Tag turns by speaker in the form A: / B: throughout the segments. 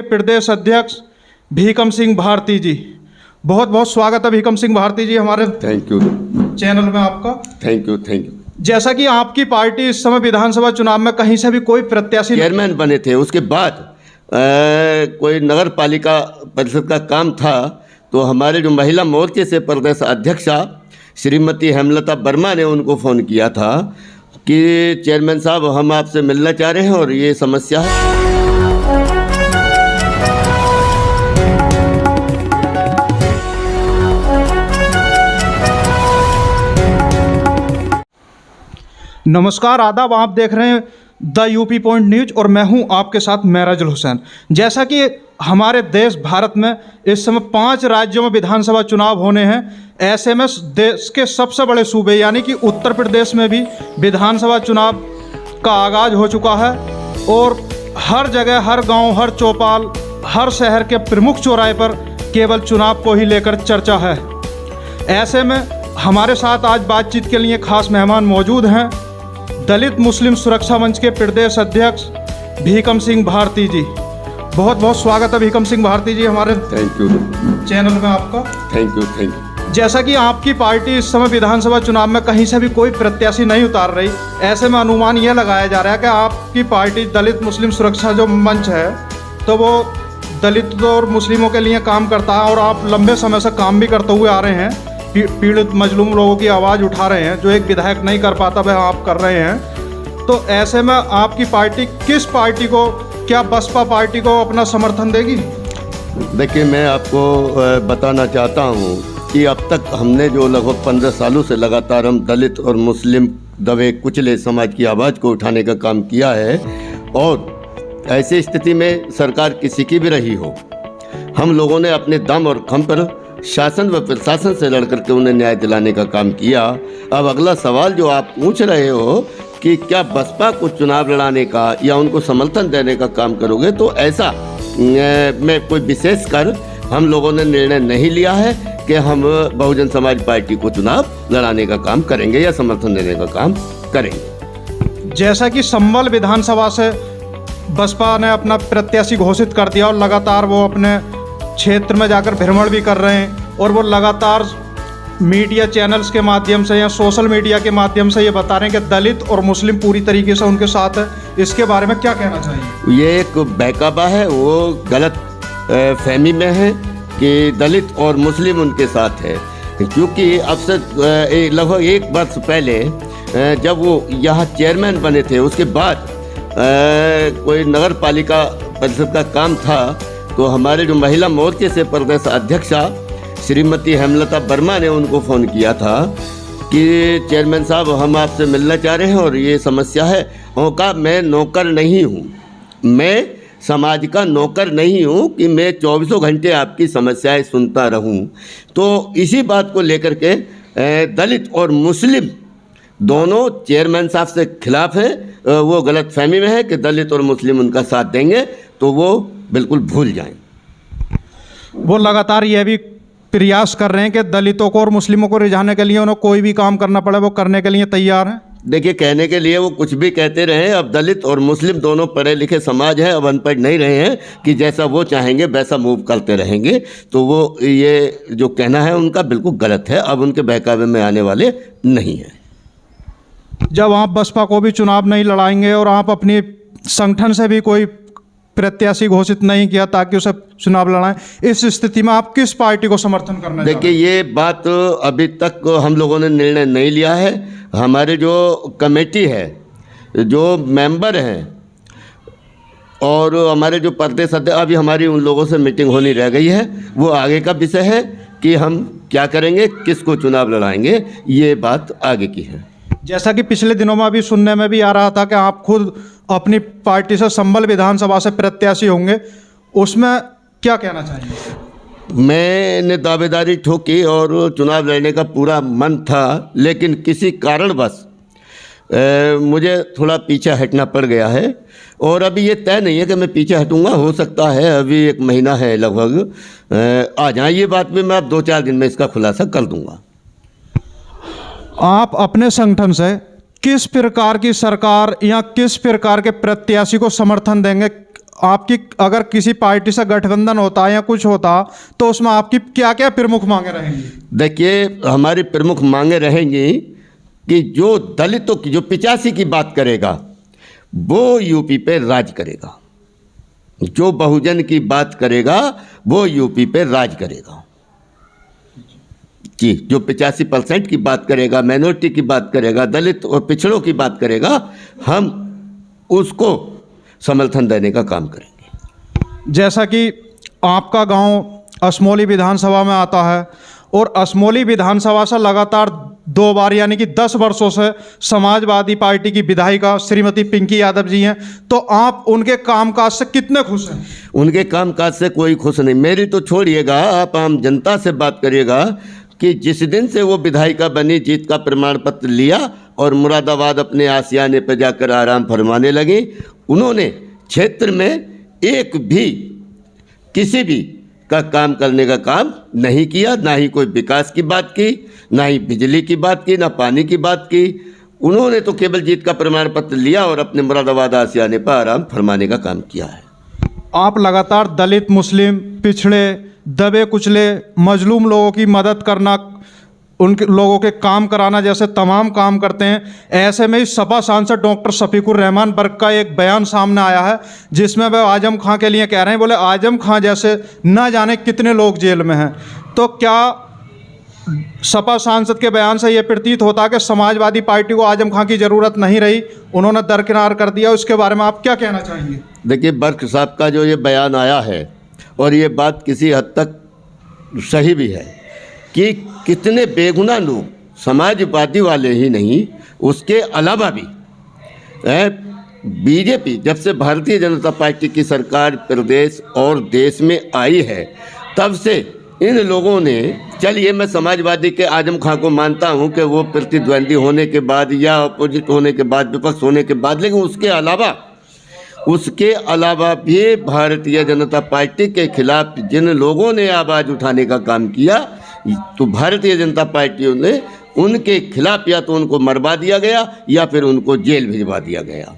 A: प्रदेश अध्यक्ष भीकम सिंह भारती जी। बहुत बहुत स्वागत है भीकम सिंह भारती जी हमारे
B: थैंक यू
A: चैनल में आपका।
B: Thank you.
A: जैसा कि आपकी पार्टी इस समय विधानसभा चुनाव में कहीं से भी कोई प्रत्याशी
B: चेयरमैन बने थे, उसके बाद कोई नगर पालिका परिषद का काम था तो हमारे जो महिला मोर्चे से प्रदेश अध्यक्षा श्रीमती हेमलता वर्मा ने उनको फ़ोन किया था कि चेयरमैन साहब हम आपसे मिलना चाह रहे हैं और ये समस्या है।
A: नमस्कार, आदाब। आप देख रहे हैं द यूपी पॉइंट न्यूज और मैं हूं आपके साथ मेराजुल हुसैन। जैसा कि हमारे देश भारत में इस समय 5 राज्यों में विधानसभा चुनाव होने हैं, ऐसे में देश के सबसे बड़े सूबे यानी कि उत्तर प्रदेश में भी विधानसभा चुनाव का आगाज हो चुका है और हर जगह, हर गांव, हर चौपाल, हर शहर के प्रमुख चौराहे पर केवल चुनाव को ही लेकर चर्चा है। ऐसे में हमारे साथ आज बातचीत के लिए खास मेहमान मौजूद हैं, दलित मुस्लिम सुरक्षा मंच के प्रदेश अध्यक्ष भीकम सिंह भारती जी। बहुत बहुत स्वागत है भीकम सिंह भारती जी हमारे
B: थैंक यू
A: चैनल में आपका।
B: Thank you.
A: जैसा कि आपकी पार्टी इस समय विधानसभा चुनाव में कहीं से भी कोई प्रत्याशी नहीं उतार रही, ऐसे में अनुमान यह लगाया जा रहा है कि आपकी पार्टी दलित मुस्लिम सुरक्षा जो मंच है तो वो दलित और मुस्लिमों के लिए काम करता है और आप लंबे समय से काम भी करते हुए आ रहे हैं, पीड़ित मजलूम लोगों की आवाज़ उठा रहे हैं, जो एक विधायक नहीं कर पाता वह आप कर रहे हैं। तो ऐसे में आपकी पार्टी किस पार्टी को, क्या बसपा पार्टी को अपना समर्थन देगी?
B: देखिए, मैं आपको बताना चाहता हूँ कि अब तक हमने जो लगभग 15 सालों से लगातार हम दलित और मुस्लिम दबे कुचले समाज की आवाज़ को उठाने का काम किया है और ऐसी स्थिति में सरकार किसी की भी रही हो, हम लोगों ने अपने दम और खम पर शासन व प्रशासन से लड़ करके उन्हें न्याय दिलाने का काम किया। अब अगला सवाल जो आप पूछ रहे हो कि क्या बसपा को चुनाव लड़ाने का या उनको समर्थन देने का काम करोगे, तो ऐसा मैं कोई विशेष कर हम लोगों ने निर्णय नहीं लिया है कि हम बहुजन समाज पार्टी को चुनाव लड़ाने का काम करेंगे या समर्थन देने का काम करेंगे।
A: जैसा कि संभल विधानसभा से बसपा ने अपना प्रत्याशी घोषित कर दिया और लगातार वो अपने क्षेत्र में जाकर भ्रमण भी कर रहे हैं और वो लगातार मीडिया चैनल्स के माध्यम से या सोशल मीडिया के माध्यम से ये बता रहे हैं कि दलित और मुस्लिम पूरी तरीके से उनके साथ है। इसके बारे में क्या कहना चाहिए?
B: ये एक बहकावा है, वो गलत फहमी में है कि दलित और मुस्लिम उनके साथ है, क्योंकि अब से लगभग 1 वर्ष पहले जब वो यहाँ चेयरमैन बने थे, उसके बाद कोई नगर पालिका परिषद का काम था तो हमारे जो महिला मोर्चे से प्रदेश अध्यक्षा श्रीमती हेमलता वर्मा ने उनको फ़ोन किया था कि चेयरमैन साहब हम आपसे मिलना चाह रहे हैं और ये समस्या है। और कहा मैं नौकर नहीं हूँ, मैं समाज का नौकर नहीं हूँ कि मैं 24 घंटे आपकी समस्याएं सुनता रहूँ। तो इसी बात को लेकर के दलित और मुस्लिम दोनों चेयरमैन साहब से खिलाफ हैं। वो गलत फहमी में है कि दलित और मुस्लिम उनका साथ देंगे, तो वो बिल्कुल भूल जाएं।
A: वो लगातार यह भी प्रयास कर रहे हैं कि दलितों को और मुस्लिमों को रिझाने के लिए उन्हें कोई भी काम करना पड़े वो करने के लिए तैयार हैं।
B: देखिए, कहने के लिए वो कुछ भी कहते रहे, अब दलित और मुस्लिम दोनों पढ़े लिखे समाज है, अब अनपढ़ नहीं रहे हैं कि जैसा वो चाहेंगे वैसा मूव करते रहेंगे। तो वो ये जो कहना है उनका बिल्कुल गलत है, अब उनके बहकावे में आने वाले नहीं हैं।
A: जब आप बसपा को भी चुनाव नहीं लड़ाएंगे और आप अपनी संगठन से भी कोई प्रत्याशी घोषित नहीं किया ताकि उसे चुनाव लड़ाएं, इस स्थिति में आप किस पार्टी को समर्थन करना?
B: देखिए, ये बात अभी तक हम लोगों ने निर्णय नहीं लिया है। हमारे जो कमेटी है, जो मेंबर हैं और हमारे जो प्रदेश अध्यक्ष, अभी हमारी उन लोगों से मीटिंग होनी रह गई है, वो आगे का विषय है कि हम क्या करेंगे, किसको चुनाव लड़ाएंगे, ये बात आगे की है।
A: जैसा कि पिछले दिनों में अभी सुनने में भी आ रहा था कि आप खुद अपनी पार्टी से संभल विधानसभा से प्रत्याशी होंगे, उसमें क्या कहना चाहिए?
B: मैंने दावेदारी ठोकी और चुनाव लड़ने का पूरा मन था, लेकिन किसी कारणवश मुझे थोड़ा पीछे हटना पड़ गया है और अभी ये तय नहीं है कि मैं पीछे हटूंगा। हो सकता है अभी 1 महीना है लगभग आ जाए ये बात भी, मैं अब 2-4 दिन में इसका खुलासा कर दूंगा।
A: आप अपने संगठन से किस प्रकार की सरकार या किस प्रकार के प्रत्याशी को समर्थन देंगे? आपकी अगर किसी पार्टी से गठबंधन होता या कुछ होता तो उसमें आपकी क्या क्या प्रमुख मांगे रहेंगी?
B: देखिए, हमारी प्रमुख मांगे रहेंगी कि जो दलितों की, जो 85 की बात करेगा वो यूपी पे राज करेगा, जो बहुजन की बात करेगा वो यूपी पे राज करेगा जी। जो 85% की बात करेगा, माइनॉरिटी की बात करेगा, दलित और पिछड़ों की बात करेगा, हम उसको समर्थन देने का काम करेंगे।
A: जैसा कि आपका गांव असमोली विधानसभा में आता है और असमोली विधानसभा से लगातार 2 बार यानी कि 10 वर्षों से समाजवादी पार्टी की विधायिका श्रीमती पिंकी यादव जी हैं, तो आप उनके कामकाज से कितने खुश हैं?
B: उनके कामकाज से कोई खुश नहीं। मेरी तो छोड़िएगा, आप आम जनता से बात करिएगा कि जिस दिन से वो विधायिका बनी, जीत का प्रमाण पत्र लिया और मुरादाबाद अपने आशियाने पर जाकर आराम फरमाने लगी, उन्होंने क्षेत्र में एक भी किसी भी का काम करने का काम नहीं किया, ना ही कोई विकास की बात की, ना ही बिजली की बात की, ना पानी की बात की। उन्होंने तो केवल जीत का प्रमाण पत्र लिया और अपने मुरादाबाद आशियाने पर आराम फरमाने का काम किया है।
A: आप लगातार दलित, मुस्लिम, पिछड़े, दबे कुचले, मजलूम लोगों की मदद करना, उनके लोगों के काम कराना जैसे तमाम काम करते हैं। ऐसे में ही सपा सांसद डॉक्टर शफीकुर रहमान बर्क का एक बयान सामने आया है जिसमें वह आजम खां के लिए कह रहे हैं, बोले आजम खां जैसे ना जाने कितने लोग जेल में हैं। तो क्या सपा सांसद के बयान से ये प्रतीत होता है कि समाजवादी पार्टी को आजम खां की ज़रूरत नहीं रही, उन्होंने दरकिनार कर दिया? उसके बारे में आप क्या कहना चाहेंगे?
B: देखिए, बर्क साहब का जो ये बयान आया है, और ये बात किसी हद तक सही भी है कि कितने बेगुनाह लोग, समाजवादी वाले ही नहीं, उसके अलावा भी बीजेपी जब से भारतीय जनता पार्टी की सरकार प्रदेश और देश में आई है, तब से इन लोगों ने, चलिए मैं समाजवादी के आजम खां को मानता हूं कि वो प्रतिद्वंदी होने के बाद या अपोजिट होने के बाद, विपक्ष होने के बाद, लेकिन उसके अलावा भी भारतीय जनता पार्टी के खिलाफ जिन लोगों ने आवाज़ उठाने का काम किया, तो भारतीय जनता पार्टी ने उनके खिलाफ या तो उनको मरवा दिया गया या फिर उनको जेल भिजवा दिया गया।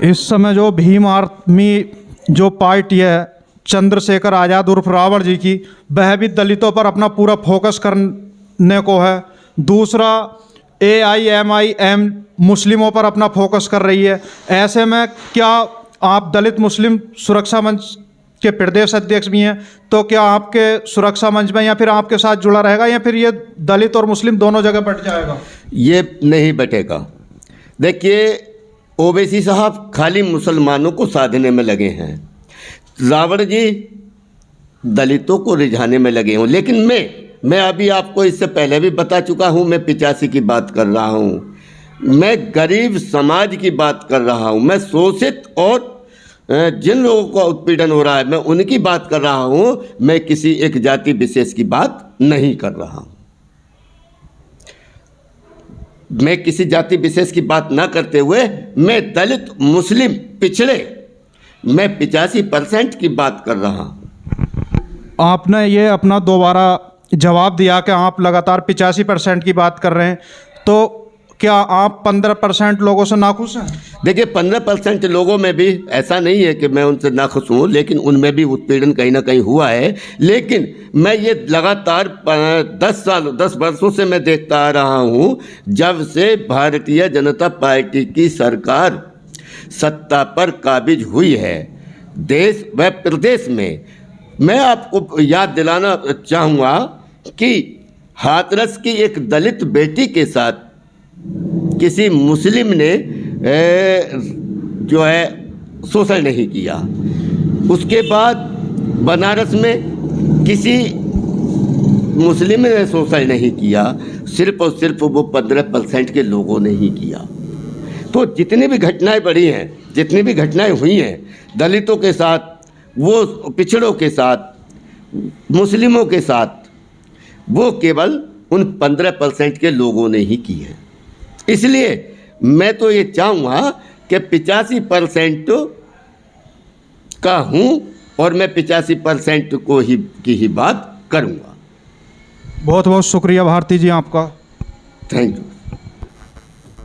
A: इस समय जो भीम आर्मी जो पार्टी है चंद्रशेखर आज़ाद उर्फ रावण जी की, वह भी दलितों पर अपना पूरा फोकस करने को है। दूसरा AIMIM मुस्लिमों पर अपना फोकस कर रही है। ऐसे में क्या आप दलित मुस्लिम सुरक्षा मंच के प्रदेश अध्यक्ष भी हैं, तो क्या आपके सुरक्षा मंच में या फिर आपके साथ जुड़ा रहेगा या फिर ये दलित और मुस्लिम दोनों जगह बट जाएगा?
B: ये नहीं बटेगा। देखिए, ओवैसी साहब खाली मुसलमानों को साधने में लगे हैं, रावण जी दलितों को रिझाने में लगे हों। लेकिन मैं अभी आपको इससे पहले भी बता चुका हूँ, मैं 85 की बात कर रहा हूँ, मैं गरीब समाज की बात कर रहा हूँ, मैं शोषित और जिन लोगों का उत्पीड़न हो रहा है मैं उनकी बात कर रहा हूँ। मैं किसी एक जाति विशेष की बात नहीं कर रहा हूँ। मैं किसी जाति विशेष की बात ना करते हुए मैं दलित, मुस्लिम, पिछड़े, मैं 85% की बात कर रहा हूँ।
A: आपने ये अपना दोबारा जवाब दिया कि आप लगातार 85% की बात कर रहे हैं, तो क्या आप 15% लोगों से नाखुश हैं?
B: देखिए, 15% लोगों में भी ऐसा नहीं है कि मैं उनसे नाखुश हूँ, लेकिन उनमें भी उत्पीड़न कहीं ना कहीं हुआ है। लेकिन मैं ये लगातार 10 वर्षों से मैं देखता आ रहा हूँ, जब से भारतीय जनता पार्टी की सरकार सत्ता पर काबिज हुई है देश व प्रदेश में। मैं आपको याद दिलाना चाहूँगा कि हाथरस की एक दलित बेटी के साथ किसी मुस्लिम ने जो है शोषण नहीं किया। उसके बाद बनारस में किसी मुस्लिम ने शोषण नहीं किया, सिर्फ और सिर्फ वो 15% के लोगों ने ही किया। तो जितनी भी घटनाएं बढ़ी हैं, जितनी भी घटनाएं हुई हैं दलितों के साथ, वो पिछड़ों के साथ, मुस्लिमों के साथ, वो केवल उन 15% के लोगों ने ही की है। इसलिए मैं तो ये चाहूँगा कि 85% का हूँ और मैं 85% की ही बात करूँगा।
A: बहुत बहुत शुक्रिया भारती जी आपका।
B: Thank you.